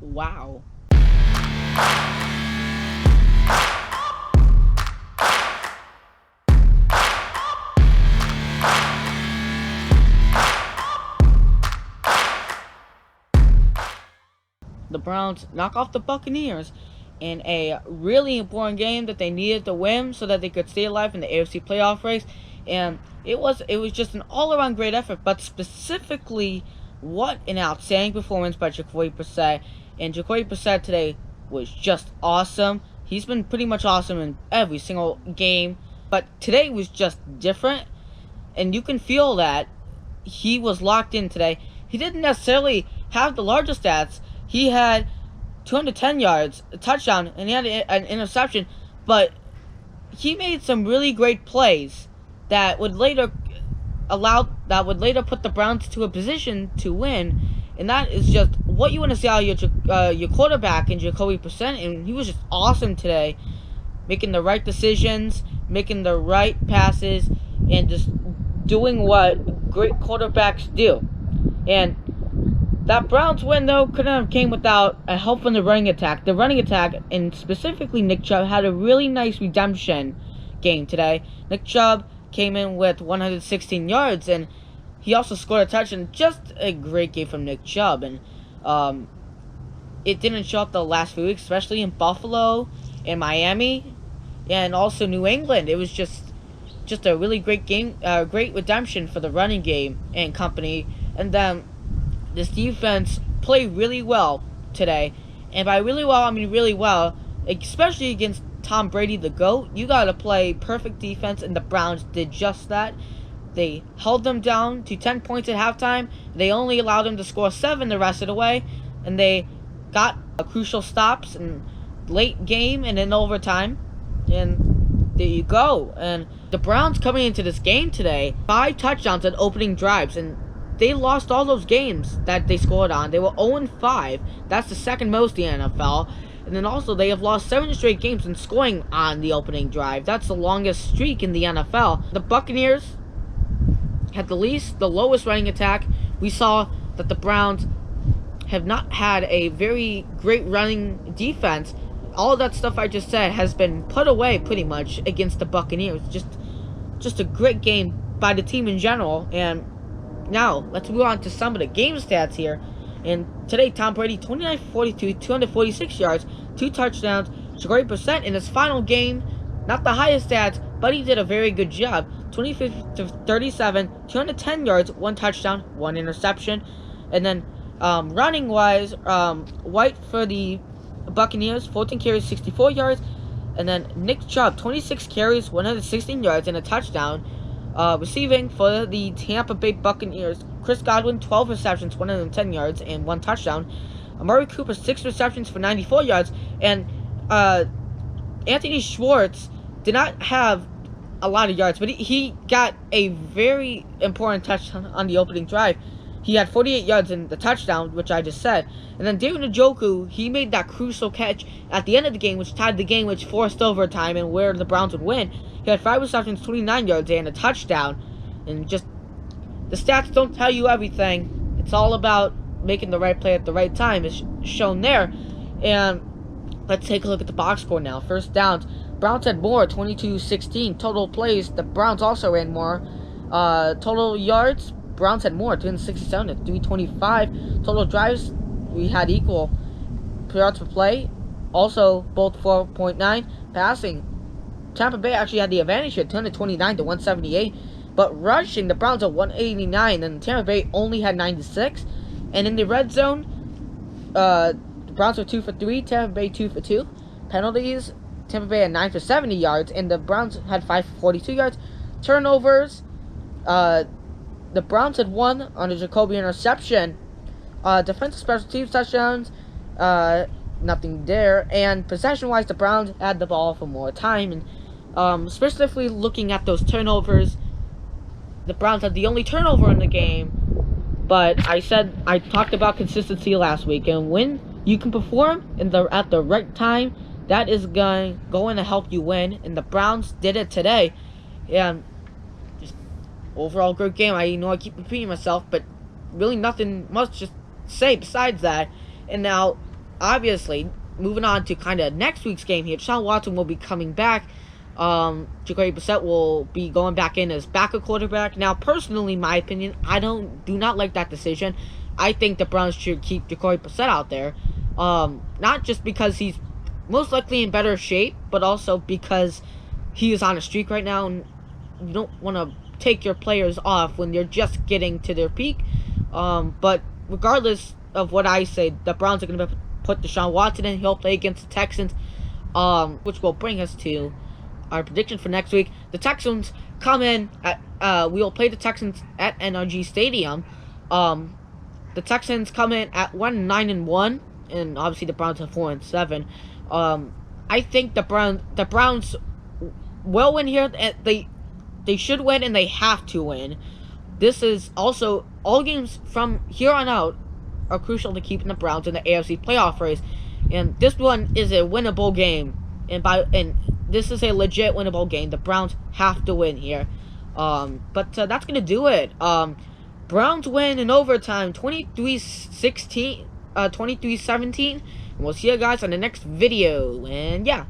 Wow. The Browns knock off the Buccaneers in a really important game that they needed to win so that they could stay alive in the AFC playoff race. And it was just an all-around great effort, but specifically, what an outstanding performance by Jacoby Brissett. And Jacoby Brissett today was just awesome. He's been pretty much awesome in every single game, but today was just different, and you can feel that he was locked in today. He didn't necessarily have the largest stats. He had 210 yards, a touchdown, and he had an interception, but he made some really great plays that would later put the Browns to a position to win, and that is just what you want to see out of your quarterback in Jacoby Brissett. And he was just awesome today, making the right decisions, making the right passes, and just doing what great quarterbacks do. And that Browns win, though, couldn't have came without a help from the running attack. The running attack, and specifically Nick Chubb, had a really nice redemption game today. Nick Chubb came in with 116 yards, and he also scored a touchdown. Just a great game from Nick Chubb. And it didn't show up the last few weeks, especially in Buffalo and Miami, and also New England. It was just a really great game, great redemption for the running game and company. And then this defense played really well today. And by really well, I mean really well, especially against Tom Brady, the GOAT. You got to play perfect defense, and the Browns did just that. They held them down to 10 points at halftime. They only allowed them to score 7 the rest of the way, and they got crucial stops in late game and in overtime. And there you go. And the Browns coming into this game today, 5 touchdowns at opening drives, and they lost all those games that they scored on. They were 0-5. That's the second most in the NFL. And then also they have lost 7 straight games in scoring on the opening drive. That's the longest streak in the NFL. The Buccaneers had the lowest running attack. We saw that the Browns have not had a very great running defense. All of that stuff I just said has been put away pretty much against the Buccaneers. Just a great game by the team in general. And now let's move on to some of the game stats here. And today, Tom Brady, 29-42, 246 yards, 2 touchdowns. Jacoby Brissett in his final game, not the highest stats, but he did a very good job. 25-37, 210 yards, 1 touchdown, 1 interception. And then running-wise, White for the Buccaneers, 14 carries, 64 yards. And then Nick Chubb, 26 carries, 116 yards, and a touchdown. Receiving for the Tampa Bay Buccaneers, Chris Godwin, 12 receptions, 110 yards, and 1 touchdown. Amari Cooper, 6 receptions for 94 yards. And Anthony Schwartz did not have a lot of yards, but he got a very important touchdown on the opening drive. He had 48 yards in the touchdown, which I just said. And then David Njoku, he made that crucial catch at the end of the game, which tied the game, which forced overtime and where the Browns would win. He had 5 receptions, 29 yards, and a touchdown. And just, the stats don't tell you everything. It's all about making the right play at the right time, is shown there. And let's take a look at the box score now. First downs, Browns had more, 22-16. Total plays, the Browns also ran more. Total yards, Browns had more, 267 to 325. Total drives, we had equal. Yards per play, also both 4.9. Passing, Tampa Bay actually had the advantage here, 229 to 178. But rushing, the Browns at 189, and Tampa Bay only had 96. And in the red zone, the Browns were 2 for 3, Tampa Bay 2 for 2. Penalties, Tampa Bay had 9 for 70 yards, and the Browns had 5 for 42 yards. Turnovers, the Browns had 1 on a Jacoby interception. Defensive special teams touchdowns, nothing there. And possession-wise, the Browns had the ball for more time. And specifically looking at those turnovers, the Browns had the only turnover in the game. But I talked about consistency last week, and when you can perform at the right time, that is going to help you win. And the Browns did it today. And just overall good game. I know I keep repeating myself, but really nothing much to say besides that. And now obviously, moving on to kind of next week's game here, Deshaun Watson will be coming back. Jacoby Brissett will be going back in as backup quarterback. Now, personally, my opinion, I do not like that decision. I think the Browns should keep Jacoby Brissett out there. Not just because he's most likely in better shape, but also because he is on a streak right now, and you don't want to take your players off when they're just getting to their peak. But regardless of what I say, the Browns are going to put Deshaun Watson in. He'll play against the Texans, which will bring us to our prediction for next week. The Texans come in at we will play the Texans at NRG Stadium. The Texans come in at 9-1, and obviously the Browns are 4-7. I think the Browns will win here. They should win, and they have to win. This is also, all games from here on out are crucial to keeping the Browns in the AFC playoff race, and this one is a winnable game, and this is a legit winnable game. The Browns have to win here. But that's gonna do it. Browns win in overtime, 23-16, 23-17, and we'll see you guys on the next video. And yeah.